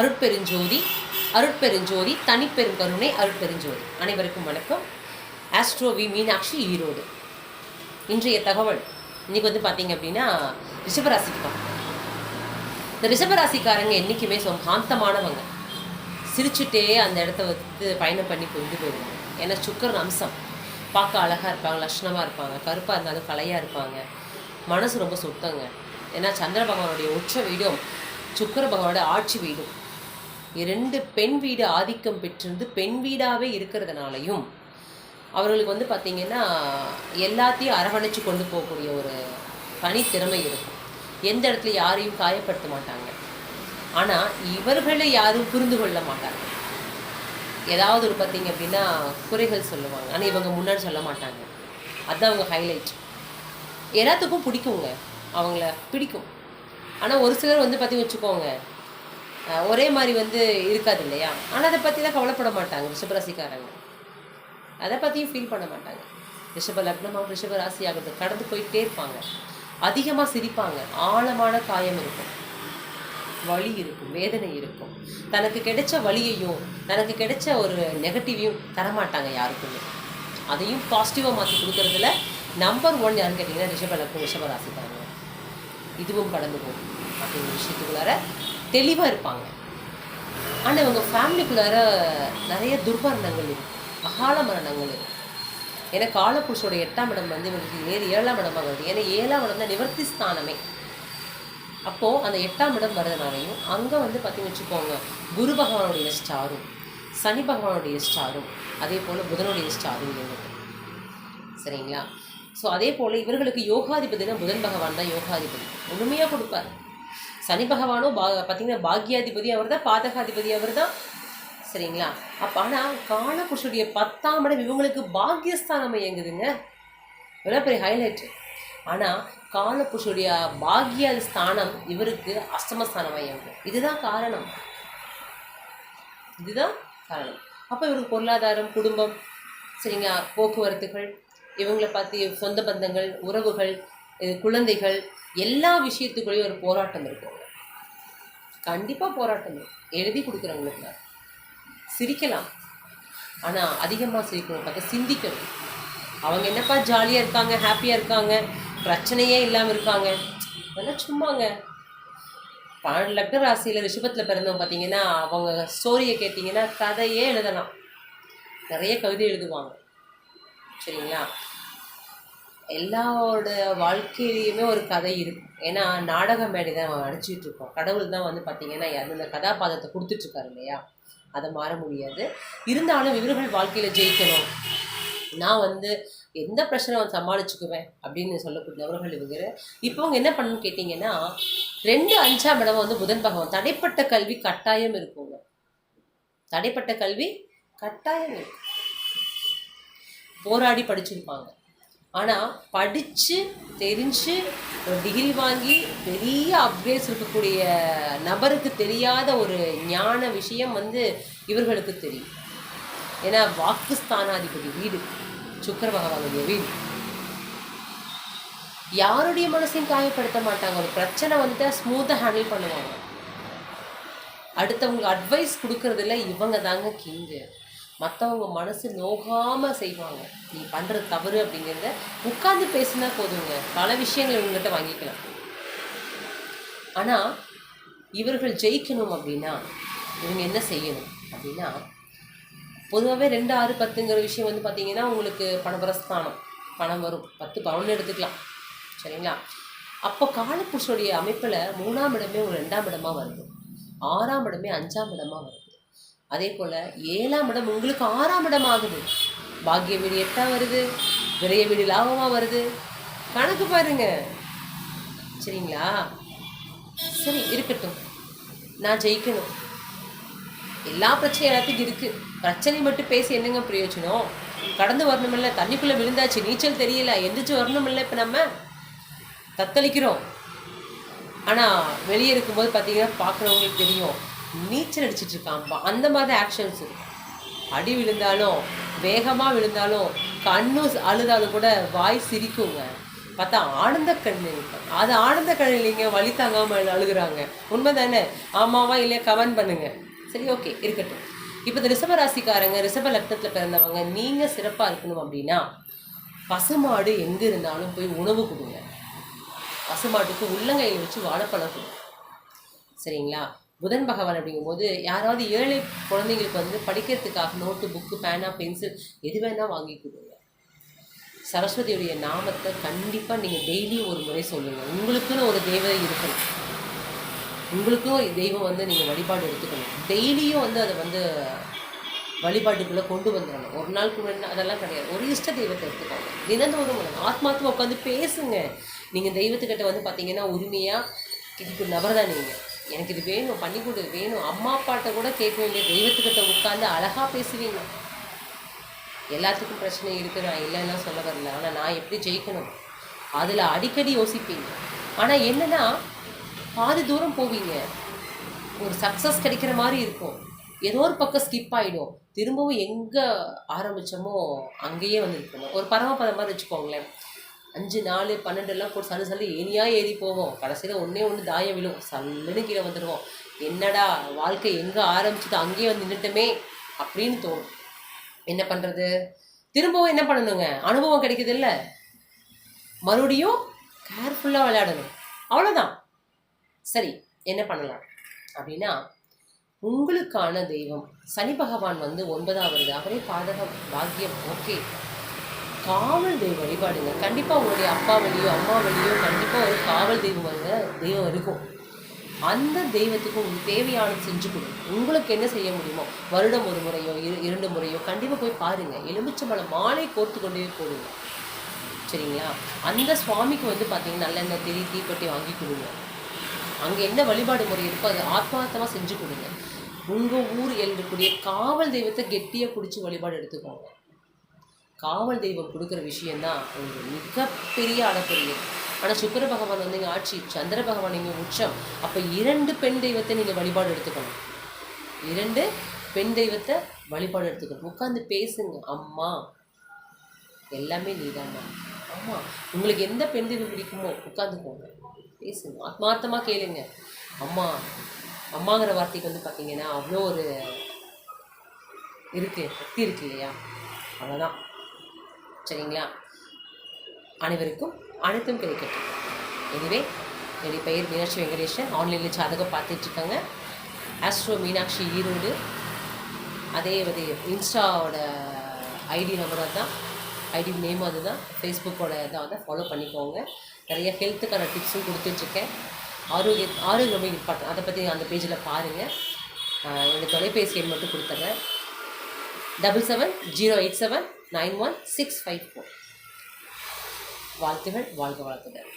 அருட்பெருஞ்சோதி அருட்பெருஞ்சோதி தனிப்பெரும் கருணை அருட்பெருஞ்சோதி. அனைவருக்கும் வணக்கம். Astro V Meenakshi, Erode. இன்றைய தகவல் இன்றைக்கி பார்த்தீங்க அப்படின்னா ரிஷபராசிக்கு தான். இந்த ரிஷபராசிக்காரங்க என்றைக்குமே சாந்தமானவங்க. சிரிச்சுட்டே அந்த இடத்த பயணம் பண்ணி கொண்டு போயிடுவாங்க. ஏன்னா சுக்கரன் அம்சம். பார்க்க அழகாக இருப்பாங்க, லட்சணமாக இருப்பாங்க, கருப்பாக இருந்தாலும் கலையாக இருப்பாங்க, மனசு ரொம்ப சுத்தங்க. ஏன்னா சந்திர பகவானுடைய உச்ச வீடும் சுக்கர பகவானோட ஆட்சி வீடும் இரண்டு பெண் வீடு ஆதிக்கம் பெற்றிருந்து பெண் வீடாகவே இருக்கிறதுனாலையும் அவர்களுக்கு பார்த்திங்கன்னா எல்லாத்தையும் அரவணைச்சு கொண்டு போகக்கூடிய ஒரு தனித்திறமை இருக்கும். எந்த இடத்துல யாரையும் காயப்படுத்த மாட்டாங்க. ஆனால் இவர்களை யாரும் புரிந்து கொள்ள மாட்டாங்க. ஏதாவது ஒரு பார்த்திங்க அப்படின்னா குறைகள் சொல்லுவாங்க, ஆனால் இவங்க முன்னாடி சொல்ல மாட்டாங்க. அதுதான் அவங்க ஹைலைட். எல்லாத்துக்கும் பிடிக்குங்க, அவங்கள பிடிக்கும். ஆனால் ஒரு சிலர் பார்த்திங்க வச்சுக்கோங்க, ஒரே மாதிரி இருக்காது இல்லையா. ஆனால் அதை பற்றி தான் கவலைப்பட மாட்டாங்க ரிஷபராசிக்காரங்க. அதை பற்றியும் ஃபீல் பண்ண மாட்டாங்க. ரிஷப லக்னமாக ரிஷப ராசி ஆகிறது கடந்து போயிட்டே இருப்பாங்க. அதிகமாக சிரிப்பாங்க. ஆழமான காயம் இருக்கும், வலி இருக்கும், வேதனை இருக்கும். தனக்கு கிடைச்ச வலியையும் தனக்கு கிடைச்ச ஒரு நெகட்டிவையும் தரமாட்டாங்க யாருக்குமே. அதையும் பாசிட்டிவாக மாற்றி கொடுக்கறதுல நம்பர் 1 யாருன்னு கேட்டிங்கன்னா ரிஷப லக்னம் ரிஷபராசிக்காரங்க. இதுவும் கடந்து போகும் அப்படிங்கிற விஷயத்துக்குள்ளார தெளிவாக இருப்பாங்க. ஆனால் இவங்க ஃபேமிலிக்குள்ளார நிறைய துர்மரணங்கள் இருக்கும், அகால மரணங்கள் இருக்கும். ஏன்னா காலப்புருஷோட 8ஆம் இடம் இவங்களுக்கு 7ஆம் இடமாக வருது. ஏன்னா 7ஆம் இடம் தான் நிவர்த்தி ஸ்தானமே. அப்போது அந்த 8ஆம் இடம் வர்றதுனாலையும் அங்கே பார்த்திங்கன்னு வச்சுக்கோங்க, குரு பகவானுடைய ஸ்டாரும் சனி பகவானுடைய ஸ்டாரும் அதே போல் புதனுடைய ஸ்டாரும் இருக்கு. சரிங்களா? ஸோ அதே போல் இவர்களுக்கு யோகாதிபதினா புதன் பகவான் தான் யோகாதிபதி. முழுமையாக கொடுப்பார். சனி பகவானும் பார்த்திங்கன்னா பாக்யாதிபதி அவர் தான், பாதகாதிபதி அவர் தான். சரிங்களா? அப்போ ஆனால் காலபுருஷனுடைய 10ஆம் இடம் இவங்களுக்கு பாக்யஸ்தானம் இயங்குதுங்க. எவ்வளோ பெரிய ஹைலைட்டு. ஆனால் காலபுருஷனுடைய பாக்ய ஸ்தானம் இவருக்கு அஷ்டமஸ்தானமாக இயங்கும். இதுதான் காரணம். அப்போ இவருக்கு பொருளாதாரம், குடும்பம், சரிங்களா, போக்குவரத்துகள், இவங்களை பார்த்து சொந்த பந்தங்கள், உறவுகள், குழந்தைகள், எல்லா விஷயத்துக்குள்ளேயும் ஒரு போராட்டம் இருக்கும். கண்டிப்பாக போராட்டம் இருக்கும். எழுதி கொடுக்குறவங்களுக்கு சிரிக்கலாம், ஆனால் அதிகமாக சிரிக்கணும், பார்த்தா சிந்திக்கணும். அவங்க என்னப்பா ஜாலியாக இருக்காங்க, ஹாப்பியாக இருக்காங்க, பிரச்சனையே இல்லாமல் இருக்காங்க, அதெல்லாம் சும்மாங்க. 12 லக்ன ராசியில் ரிஷபத்தில் பிறந்தவங்க பார்த்தீங்கன்னா அவங்க ஸ்டோரியை கேட்டிங்கன்னா கதையே எழுதலாம். நிறைய கவிதை எழுதுவாங்க. சரிங்களா? எல்லாரோட வாழ்க்கையிலையுமே ஒரு கதை இருக்கும். ஏன்னா நாடக மேடை தான் அடிச்சுட்டு இருக்கோம். கடவுள் தான் பார்த்திங்கன்னா அந்த கதாபாத்திரத்தை கொடுத்துட்ருக்காரு இல்லையா. அதை மாற முடியாது. இருந்தாலும் இவர்கள் வாழ்க்கையில் ஜெயிக்கணும், நான் எந்த பிரச்சனை சமாளிச்சுக்குவேன் அப்படின்னு சொல்லக்கூடியவர்கள் இவங்க. இப்போ அவங்க என்ன பண்ணணும்னு கேட்டிங்கன்னா 2, 5ஆம் இடம் புதன் பகவான். தடைப்பட்ட கல்வி கட்டாயம் இருக்குங்க. தடைப்பட்ட கல்வி கட்டாயம் இருக்கும். போராடி படிச்சிருப்பாங்க. ஆனால் படித்து தெரிஞ்சு ஒரு டிகிரி வாங்கி பெரிய அப்கிரேட்ஸ் இருக்கக்கூடிய நபருக்கு தெரியாத ஒரு ஞான விஷயம் இவர்களுக்கு தெரியும். ஏன்னா வாக்குஸ்தானாதிபதி வீடு சுக்கர பகவானுடைய வீடு. யாருடைய மனசையும் காயப்படுத்த மாட்டாங்க. ஒரு பிரச்சனை ஸ்மூத்தாக ஹேண்டில் பண்ணுவாங்க. அடுத்தவங்களுக்கு அட்வைஸ் கொடுக்கறதுல இவங்க தாங்க கிங்கு. மற்றவங்க மனசு நோகாமல் செய்வாங்க. நீ பண்ணுறது தவறு அப்படிங்கிறத உட்காந்து பேசினா போதுங்க, பல விஷயங்கள் இவங்ககிட்ட வாங்கிக்கலாம். ஆனால் இவர்கள் ஜெயிக்கணும் அப்படின்னா இவங்க என்ன செய்யணும் அப்படின்னா, பொதுவாகவே 2, 6, 10ங்கிற விஷயம் பார்த்திங்கன்னா உங்களுக்கு பணபரஸ்தானம், பணம் வரும். 10 பவுன் எடுத்துக்கலாம். சரிங்களா? அப்போ காலப்புருஷனுடைய அமைப்பில் 3ஆம் இடமே ஒரு 2ஆம் இடமாக வருது, 6ஆம் இடமே 5ஆம் இடமாக வருது. அதே போல் 7ஆம் இடம் உங்களுக்கு 6ஆம் இடம் ஆகுது. பாக்கிய வீடு 8ஆக வருது, விரைய வீடு லாபமாக வருது. கணக்கு பாருங்க. சரிங்களா? சரி இருக்கட்டும், நான் ஜெயிக்கணும். எல்லா பிரச்சனையும் எல்லாத்துக்கும் இருக்குது. பிரச்சனை மட்டும் பேசி என்னங்க பிரயோஜனம்? கடந்து வரணுமில்ல. தண்ணிக்குள்ளே விழுந்தாச்சு, நீச்சல் தெரியல, எந்திரிச்சு வரணுமில்ல. இப்போ நம்ம தத்தளிக்கிறோம். ஆனால் வெளியே இருக்கும்போது பார்த்திங்கன்னா பார்க்குறவங்களுக்கு தெரியும் நீச்சல் அடிச்சிட்டு இருக்காம்பா. அந்த மாதிரி ஆக்ஷன்ஸ் இருக்கும். அடி விழுந்தாலும் வேகமாக விழுந்தாலும் கண்ணு அழுதாலும் கூட வாய் சிரிக்குங்க. பார்த்தா ஆனந்த கண்ணீர். அது ஆனந்த கண்ணீங்க வழி தாங்காமல் அழுகுறாங்க. உண்மை தானே? ஆமாவா இல்லையா கமெண்ட் பண்ணுங்க. சரி, ஓகே, இருக்கட்டும். இப்போ இந்த ரிஷப ராசிக்காரங்க, ரிஷப லக்னத்தில் பிறந்தவங்க, நீங்கள் சிறப்பாக இருக்கணும் அப்படின்னா பசுமாடு எங்கே இருந்தாலும் போய் உணவு கொடுங்க. பசுமாட்டுக்கு உள்ளங்கையில் வச்சு வாழைப்பழம் கொடுங்க. சரிங்களா? புதன் பகவான் அப்படிங்கும்போது யாராவது ஏழை குழந்தைங்களுக்கு வந்து படிக்கிறதுக்காக நோட்டு, புக்கு, பேனா, பென்சில் எது வேணால் வாங்கி கொடுங்க. சரஸ்வதியுடைய நாமத்தை கண்டிப்பாக நீங்கள் டெய்லியும் ஒரு முறை சொல்லுங்கள். உங்களுக்குன்னு ஒரு தெய்வம் இருக்கணும். உங்களுக்கும் தெய்வம் வந்து நீங்கள் வழிபாடு எடுத்துக்கணும். டெய்லியும் வந்து அதை வந்து வழிபாட்டுக்குள்ளே கொண்டு வந்துடணும். ஒரு நாளுக்கு முன்னாடி அதெல்லாம் கிடையாது. ஒரு இஷ்ட தெய்வத்தை எடுத்துக்கோங்க. தினந்தோறும் ஆத்மாத்மா உட்காந்து பேசுங்க. நீங்கள் தெய்வத்துக்கிட்ட வந்து பார்த்தீங்கன்னா உரிமையாக இதுக்கு நபர் தான் நீங்கள். எனக்கு இது வேணும், பண்ணி கொடு, வேணும். அம்மா அப்பாட்ட கூட கேட்க வேண்டிய தெய்வத்துக்கிட்ட உட்காந்து அழகாக பேசுவீங்க. எல்லாத்துக்கும் பிரச்சனை இருக்குது, நான் இல்லைன்னா சொல்ல வரல. ஆனால் நான் எப்படி ஜெயிக்கணும் அதில் அடிக்கடி யோசிப்பீங்க. ஆனால் என்னென்னா பாதி தூரம் போவீங்க, ஒரு சக்ஸஸ் கிடைக்கிற மாதிரி இருக்கும். ஏதோ ஒரு பக்கம் ஸ்கிப் ஆகிடும். திரும்பவும் எங்கே ஆரம்பித்தோமோ அங்கேயே வந்து இருக்கணும். ஒரு பரமபதம் மாதிரி வச்சுக்கோங்களேன். 5, 4, 12 போட்டு சல்லு சல்லு ஏனியாக ஏறி போவோம். கடைசியில் ஒன்று தாயம் விழும், சல்லுன்னு கீழே வந்துடுவோம். என்னடா வாழ்க்கை எங்கே ஆரம்பிச்சுட்டு அங்கேயே வந்து நின்றுட்டுமே அப்படின்னு தோணும். என்ன பண்ணுறது? திரும்பவும் என்ன பண்ணணுங்க? அனுபவம் கிடைக்குது இல்லை, மறுபடியும் கேர்ஃபுல்லாக விளையாடணும். அவ்வளோதான். சரி, என்ன பண்ணலாம் அப்படின்னா, உங்களுக்கான தெய்வம் சனி பகவான் வந்து 9வது, அவரே பாதகம், பாக்கியம். ஓகே, காவல் தெய்வ வழிபாடுங்க. கண்டிப்பாக உங்களுடைய அப்பா வழியோ அம்மா வழியோ கண்டிப்பாக ஒரு காவல் தெய்வம் இருக்கும். அந்த தெய்வத்துக்கு உங்களுக்கு தேவையானது செஞ்சு கொடுங்க. உங்களுக்கு என்ன செய்ய முடியுமோ வருடம் ஒரு முறையோ 2 முறையோ கண்டிப்பாக போய் பாருங்கள். எலுமிச்சம்பழம் மாலை கோர்த்து கொண்டே போடுங்க. சரிங்களா? அந்த சுவாமிக்கு வந்து பார்த்தீங்கன்னா நல்லெண்ணெய், திரி, தீப்பெட்டி வாங்கி கொடுங்க. அங்கே என்ன வழிபாடு முறை இருக்கோ அதை ஆத்மார்த்தமாக செஞ்சு கொடுங்க. உங்கள் ஊர் எழுதக்கூடிய காவல் தெய்வத்தை கெட்டியாக பிடிச்சி வழிபாடு எடுத்துக்கோங்க. காவல் தெய்வம் கொடுக்குற விஷயந்தான் உங்களுக்கு மிகப்பெரிய அளப்பெரியது. ஆனால் சுக்கிர பகவான் வந்து இங்கே ஆட்சி, சந்திர பகவான் இங்கே உச்சம். அப்போ 2 பெண் தெய்வத்தை நீங்கள் வழிபாடு எடுத்துக்கணும். 2 பெண் தெய்வத்தை வழிபாடு எடுத்துக்கணும். உட்காந்து பேசுங்க. அம்மா எல்லாமே நீதாம்மா. அம்மா உங்களுக்கு எந்த பெண் தெய்வம் பிடிக்குமோ உட்காந்துக்கோங்க, பேசுங்க, ஆத்மார்த்தமாக கேளுங்க. அம்மா அம்மாங்கிற வார்த்தைக்கு வந்து பார்த்தீங்கன்னா அவ்வளோ ஒரு இருக்குது, சக்தி இருக்கு இல்லையா? அவ்வளோதான். சரிங்களா? அனைவருக்கும் அனைத்தும் கிடைக்கட்டும். எனிவே, என்னுடைய பெயர் மீனாட்சி வெங்கடேஷன். ஆன்லைனில் ஜாதகம் பார்த்துட்ருக்காங்க. ஆஸ்ட்ரோ மீனாட்சி ஈரோடு. அதே வந்து இன்ஸ்டாவோட ஐடி நம்பர் அதுதான், ஐடி நேம் அதுதான், ஃபேஸ்புக்கோட இதாக வந்து ஃபாலோ பண்ணிக்கோங்க. நிறைய ஹெல்த்துக்கான டிப்ஸும் கொடுத்துட்ருக்கேன். ஆரோக்கியம் ரொம்ப இம்பார்ட்டன். அதை பற்றி அந்த பேஜில் பாருங்கள். என்னோடய தொலைபேசி எண் மட்டும் கொடுத்துட்றேன். 7708791654. வாழ்த்துகள், வாழ்க வளத்துகள்.